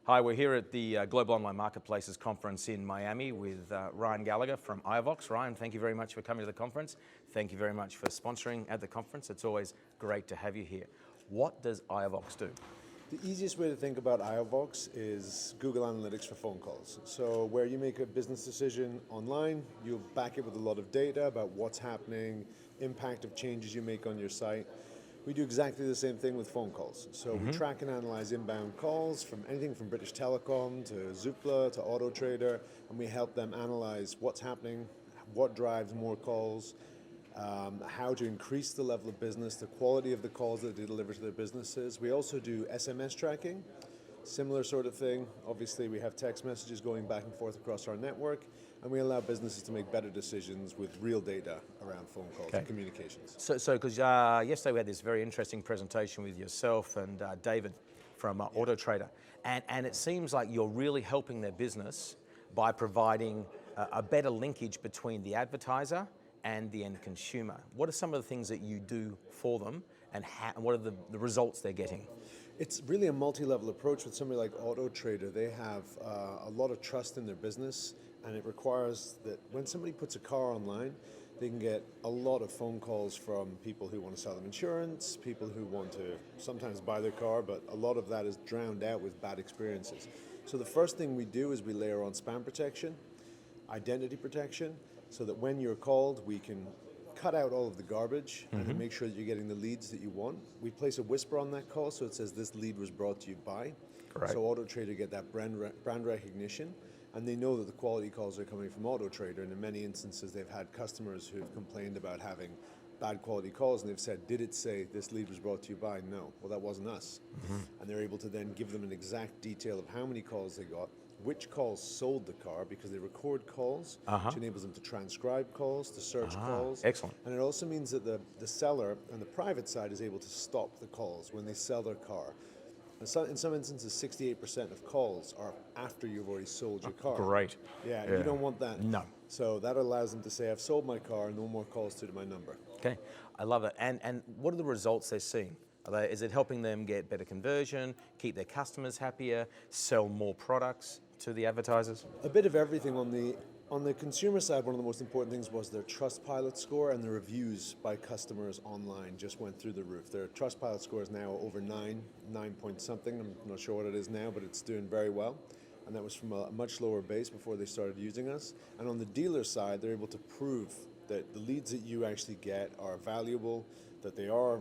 Hi, we're here at the Global Online Marketplaces Conference in Miami with Ryan Gallagher from IOVOX. Ryan, thank you very much for coming to the conference. Thank you very much for sponsoring at the conference. It's always great to have you here. What does IOVOX do? The easiest way to think about IOVOX is Google Analytics for phone calls. So where you make a business decision online, you'll back it with a lot of data about what's happening, impact of changes you make on your site. We do exactly the same thing with phone calls. So we track and analyze inbound calls from anything from British Telecom to Zoopla to AutoTrader, and we help them analyze what's happening, what drives more calls, how to increase the level of business, the quality of the calls that they deliver to their businesses. We also do SMS tracking, similar sort of thing. Obviously, we have text messages going back and forth across our network, and we allow businesses to make better decisions with real data around phone calls and communications. So, because yesterday we had this very interesting presentation with yourself and David from AutoTrader, and it seems like you're really helping their business by providing a better linkage between the advertiser and the end consumer. What are some of the things that you do for them, and what are the results they're getting? It's really a multi-level approach with somebody like AutoTrader. They have a lot of trust in their business, and it requires that when somebody puts a car online, they can get a lot of phone calls from people who want to sell them insurance, people who want to sometimes buy their car, but a lot of that is drowned out with bad experiences. So the first thing we do is we layer on spam protection, identity protection, so that when you're called, we can cut out all of the garbage and then make sure that you're getting the leads that you want. We place a whisper on that call, so it says this lead was brought to you by. Correct. So AutoTrader get that brand recognition, and they know that the quality calls are coming from AutoTrader. And in many instances, they've had customers who've complained about having bad quality calls, and they've said, did it say this lead was brought to you by? No. Well, that wasn't us. And they're able to then give them an exact detail of how many calls they got, which calls sold the car, because they record calls, which enables them to transcribe calls, to search calls. Excellent. And it also means that the seller on the private side is able to stop the calls when they sell their car. And so, in some instances, 68% of calls are after you've already sold your car. Great. Yeah, you don't want that. No. So that allows them to say, I've sold my car, no more calls to my number. Okay, I love it. And what are the results they're seeing? Is it helping them get better conversion, keep their customers happier, sell more products to the advertisers? A bit of everything. On the consumer side, one of the most important things was their Trustpilot score, and the reviews by customers online just went through the roof. Their Trustpilot score is now over 9 point something. I'm not sure what it is now, but it's doing very well. And that was from a much lower base before they started using us. And on the dealer side, they're able to prove that the leads that you actually get are valuable, that they are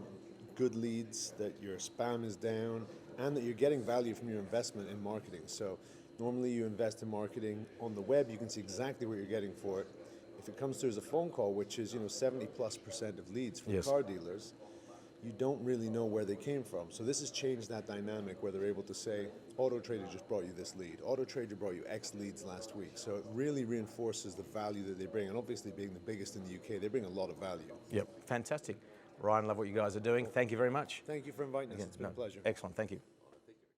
good leads, that your spam is down, and that you're getting value from your investment in marketing. So normally you invest in marketing on the web, you can see exactly what you're getting for it. If it comes through as a phone call, which is 70+% of leads from car dealers, you don't really know where they came from. So this has changed that dynamic where they're able to say, AutoTrader just brought you this lead. AutoTrader brought you X leads last week. So it really reinforces the value that they bring. And obviously being the biggest in the UK, they bring a lot of value. Yep, fantastic. Ryan, love what you guys are doing. Thank you very much. Thank you for inviting us. It's been a pleasure. Excellent, thank you.